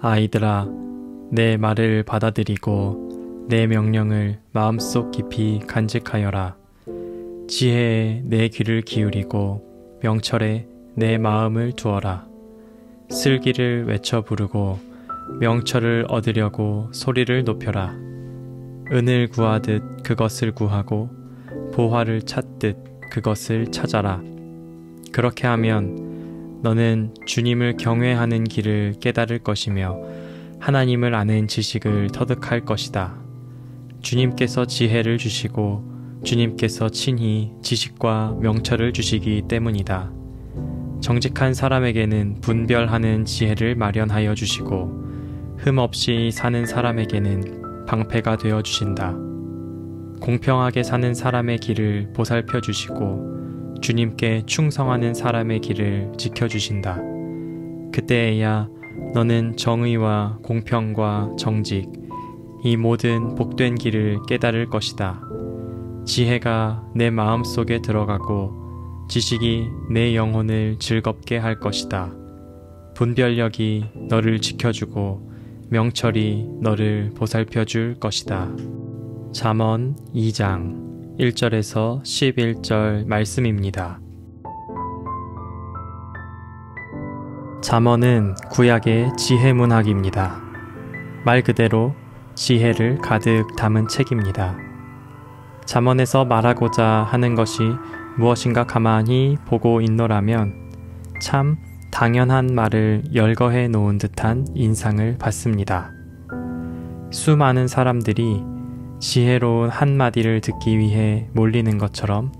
아이들아, 내 말을 받아들이고 내 명령을 마음속 깊이 간직하여라. 지혜에 내 귀를 기울이고 명철에 내 마음을 두어라. 슬기를 외쳐 부르고 명철을 얻으려고 소리를 높여라. 은을 구하듯 그것을 구하고 보화를 찾듯 그것을 찾아라. 그렇게 하면 너는 주님을 경외하는 길을 깨달을 것이며 하나님을 아는 지식을 터득할 것이다. 주님께서 지혜를 주시고 주님께서 친히 지식과 명철을 주시기 때문이다. 정직한 사람에게는 분별하는 지혜를 마련하여 주시고 흠 없이 사는 사람에게는 방패가 되어 주신다. 공평하게 사는 사람의 길을 보살펴 주시고 주님께 충성하는 사람의 길을 지켜주신다. 그때에야 너는 정의와 공평과 정직, 이 모든 복된 길을 깨달을 것이다. 지혜가 내 마음속에 들어가고 지식이 내 영혼을 즐겁게 할 것이다. 분별력이 너를 지켜주고 명철이 너를 보살펴 줄 것이다. 잠언 2장 1절에서 11절 말씀입니다. 잠언은 구약의 지혜 문학입니다. 말 그대로 지혜를 가득 담은 책입니다. 잠언에서 말하고자 하는 것이 무엇인가 가만히 보고 있노라면 참 당연한 말을 열거해 놓은 듯한 인상을 받습니다. 수많은 사람들이 지혜로운 한마디를 듣기 위해 몰리는 것처럼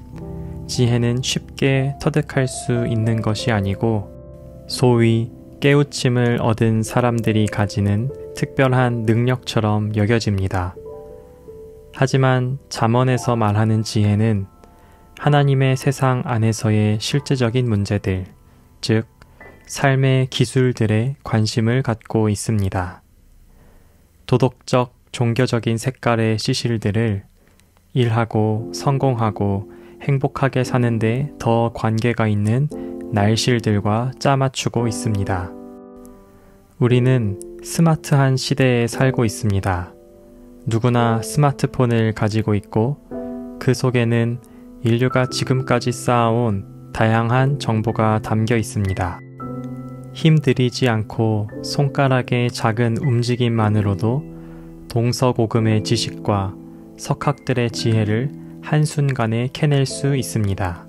지혜는 쉽게 터득할 수 있는 것이 아니고 소위 깨우침을 얻은 사람들이 가지는 특별한 능력처럼 여겨집니다. 하지만 잠언에서 말하는 지혜는 하나님의 세상 안에서의 실제적인 문제들, 즉 삶의 기술들에 관심을 갖고 있습니다. 도덕적, 종교적인 색깔의 시실들을 일하고 성공하고 행복하게 사는데 더 관계가 있는 날실들과 짜맞추고 있습니다. 우리는 스마트한 시대에 살고 있습니다. 누구나 스마트폰을 가지고 있고 그 속에는 인류가 지금까지 쌓아온 다양한 정보가 담겨 있습니다. 힘들이지 않고 손가락의 작은 움직임만으로도 동서고금의 지식과 석학들의 지혜를 한순간에 캐낼 수 있습니다.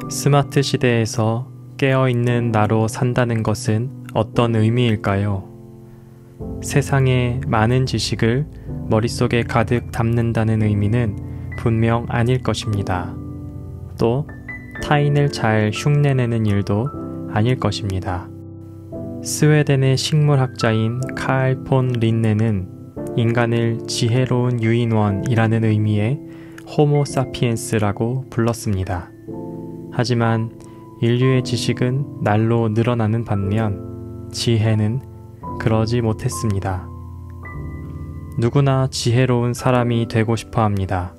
스마트 시대에서 깨어있는 나로 산다는 것은 어떤 의미일까요? 세상의 많은 지식을 머릿속에 가득 담는다는 의미는 분명 아닐 것입니다. 또 타인을 잘 흉내내는 일도 아닐 것입니다. 스웨덴의 식물학자인 칼 폰 린네는 인간을 지혜로운 유인원이라는 의미의 호모 사피엔스라고 불렀습니다. 하지만 인류의 지식은 날로 늘어나는 반면 지혜는 그러지 못했습니다. 누구나 지혜로운 사람이 되고 싶어 합니다.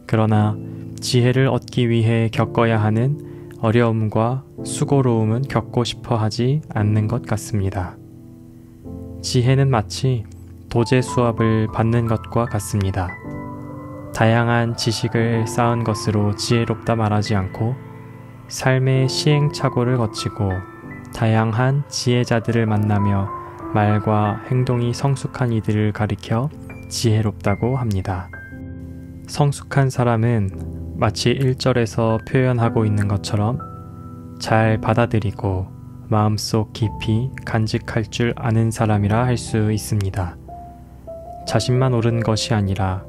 그러나 지혜를 얻기 위해 겪어야 하는 어려움과 수고로움은 겪고 싶어 하지 않는 것 같습니다. 지혜는 마치 도제 수업을 받는 것과 같습니다. 다양한 지식을 쌓은 것으로 지혜롭다 말하지 않고 삶의 시행착오를 거치고 다양한 지혜자들을 만나며 말과 행동이 성숙한 이들을 가리켜 지혜롭다고 합니다. 성숙한 사람은 마치 1절에서 표현하고 있는 것처럼 잘 받아들이고 마음속 깊이 간직할 줄 아는 사람이라 할 수 있습니다. 자신만 옳은 것이 아니라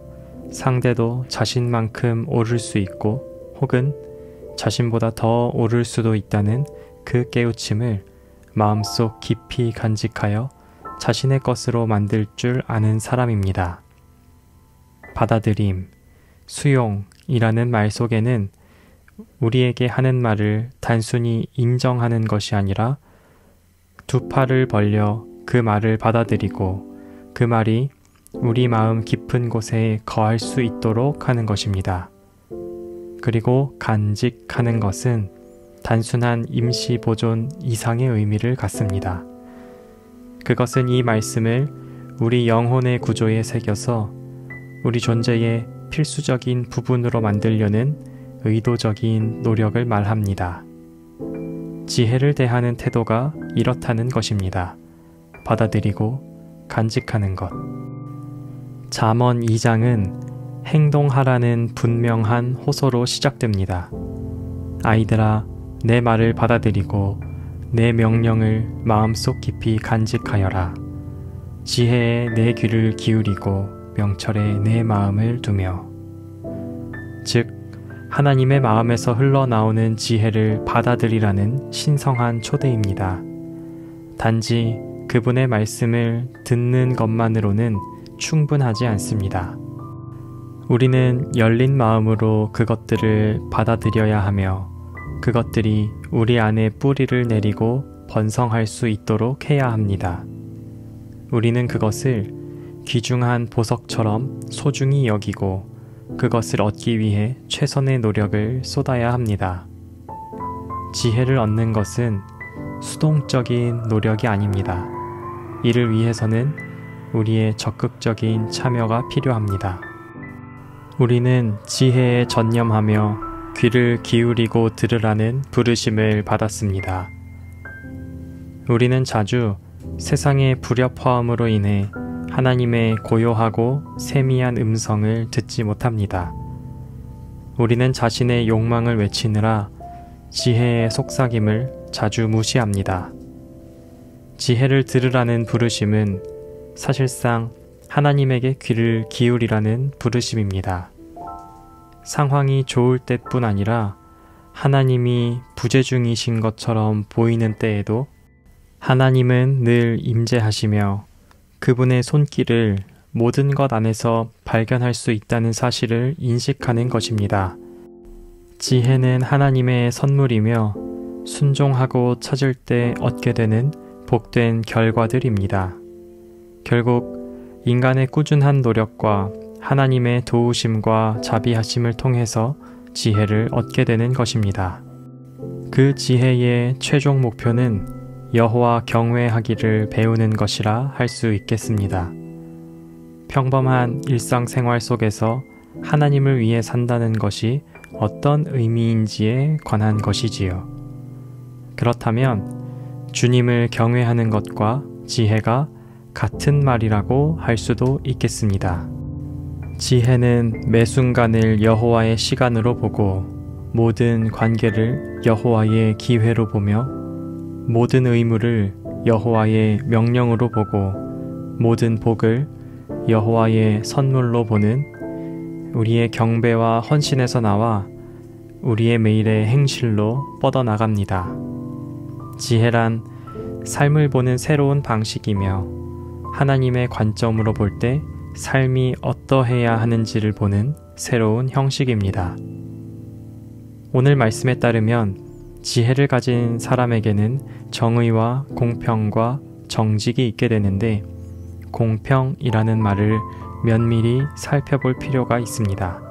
상대도 자신만큼 옳을 수 있고 혹은 자신보다 더 옳을 수도 있다는 그 깨우침을 마음속 깊이 간직하여 자신의 것으로 만들 줄 아는 사람입니다. 받아들임, 수용이라는 말 속에는 우리에게 하는 말을 단순히 인정하는 것이 아니라 두 팔을 벌려 그 말을 받아들이고 그 말이 우리 마음 깊은 곳에 거할 수 있도록 하는 것입니다. 그리고 간직하는 것은 단순한 임시 보존 이상의 의미를 갖습니다. 그것은 이 말씀을 우리 영혼의 구조에 새겨서 우리 존재의 필수적인 부분으로 만들려는 의도적인 노력을 말합니다. 지혜를 대하는 태도가 이렇다는 것입니다. 받아들이고 간직하는 것. 잠언 2장은 행동하라는 분명한 호소로 시작됩니다. 아이들아, 내 말을 받아들이고 내 명령을 마음속 깊이 간직하여라. 지혜에 내 귀를 기울이고 명철에 내 마음을 두며. 즉, 하나님의 마음에서 흘러나오는 지혜를 받아들이라는 신성한 초대입니다. 단지 그분의 말씀을 듣는 것만으로는 충분하지 않습니다. 우리는 열린 마음으로 그것들을 받아들여야 하며 그것들이 우리 안에 뿌리를 내리고 번성할 수 있도록 해야 합니다. 우리는 그것을 귀중한 보석처럼 소중히 여기고 그것을 얻기 위해 최선의 노력을 쏟아야 합니다. 지혜를 얻는 것은 수동적인 노력이 아닙니다. 이를 위해서는 우리의 적극적인 참여가 필요합니다. 우리는 지혜에 전념하며 귀를 기울이고 들으라는 부르심을 받았습니다. 우리는 자주 세상의 불협화음으로 인해 하나님의 고요하고 세미한 음성을 듣지 못합니다. 우리는 자신의 욕망을 외치느라 지혜의 속삭임을 자주 무시합니다. 지혜를 들으라는 부르심은 사실상 하나님에게 귀를 기울이라는 부르심입니다. 상황이 좋을 때뿐 아니라 하나님이 부재중이신 것처럼 보이는 때에도 하나님은 늘 임재하시며 그분의 손길을 모든 것 안에서 발견할 수 있다는 사실을 인식하는 것입니다. 지혜는 하나님의 선물이며 순종하고 찾을 때 얻게 되는 복된 결과들입니다. 결국 인간의 꾸준한 노력과 하나님의 도우심과 자비하심을 통해서 지혜를 얻게 되는 것입니다. 그 지혜의 최종 목표는 여호와 경외하기를 배우는 것이라 할 수 있겠습니다. 평범한 일상생활 속에서 하나님을 위해 산다는 것이 어떤 의미인지에 관한 것이지요. 그렇다면 주님을 경외하는 것과 지혜가 같은 말이라고 할 수도 있겠습니다. 지혜는 매 순간을 여호와의 시간으로 보고 모든 관계를 여호와의 기회로 보며 모든 의무를 여호와의 명령으로 보고 모든 복을 여호와의 선물로 보는 우리의 경배와 헌신에서 나와 우리의 매일의 행실로 뻗어나갑니다. 지혜란 삶을 보는 새로운 방식이며 하나님의 관점으로 볼 때 삶이 어떠해야 하는지를 보는 새로운 형식입니다. 오늘 말씀에 따르면 지혜를 가진 사람에게는 정의와 공평과 정직이 있게 되는데 공평이라는 말을 면밀히 살펴볼 필요가 있습니다.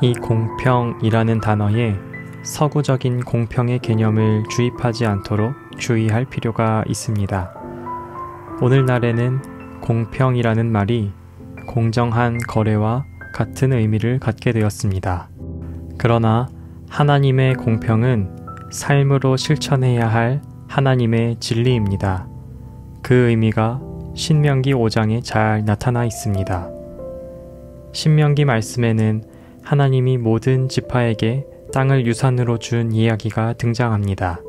이 공평이라는 단어에 서구적인 공평의 개념을 주입하지 않도록 주의할 필요가 있습니다. 오늘날에는 공평이라는 말이 공정한 거래와 같은 의미를 갖게 되었습니다. 그러나 하나님의 공평은 삶으로 실천해야 할 하나님의 진리입니다. 그 의미가 신명기 5장에 잘 나타나 있습니다. 신명기 말씀에는 하나님이 모든 지파에게 땅을 유산으로 준 이야기가 등장합니다.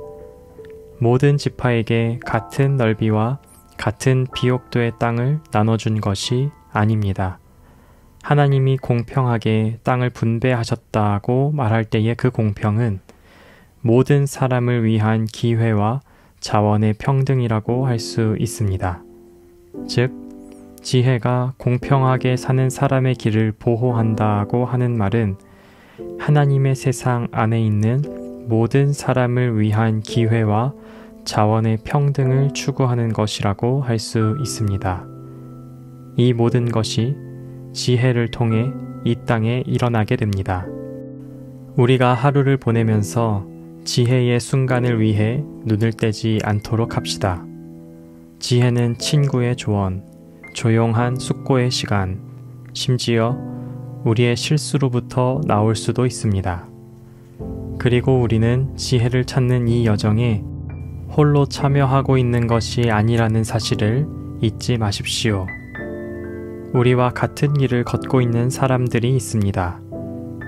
모든 지파에게 같은 넓이와 같은 비옥도의 땅을 나눠준 것이 아닙니다. 하나님이 공평하게 땅을 분배하셨다고 말할 때의 그 공평은 모든 사람을 위한 기회와 자원의 평등이라고 할 수 있습니다. 즉, 지혜가 공평하게 사는 사람의 길을 보호한다고 하는 말은 하나님의 세상 안에 있는 모든 사람을 위한 기회와 자원의 평등을 추구하는 것이라고 할 수 있습니다. 이 모든 것이 지혜를 통해 이 땅에 일어나게 됩니다. 우리가 하루를 보내면서 지혜의 순간을 위해 눈을 떼지 않도록 합시다. 지혜는 친구의 조언, 조용한 숙고의 시간, 심지어 우리의 실수로부터 나올 수도 있습니다. 그리고 우리는 지혜를 찾는 이 여정에 홀로 참여하고 있는 것이 아니라는 사실을 잊지 마십시오. 우리와 같은 길을 걷고 있는 사람들이 있습니다.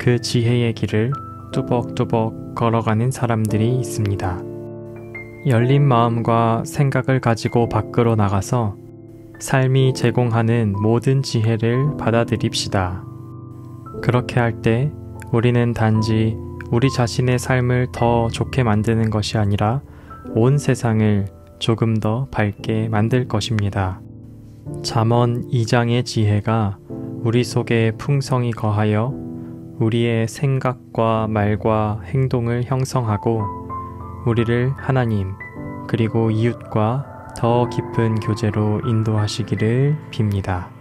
그 지혜의 길을 뚜벅뚜벅 걸어가는 사람들이 있습니다. 열린 마음과 생각을 가지고 밖으로 나가서 삶이 제공하는 모든 지혜를 받아들입시다. 그렇게 할 때 우리는 단지 우리 자신의 삶을 더 좋게 만드는 것이 아니라 온 세상을 조금 더 밝게 만들 것입니다. 잠언 2장의 지혜가 우리 속에 풍성이 거하여 우리의 생각과 말과 행동을 형성하고 우리를 하나님 그리고 이웃과 더 깊은 교제로 인도하시기를 빕니다.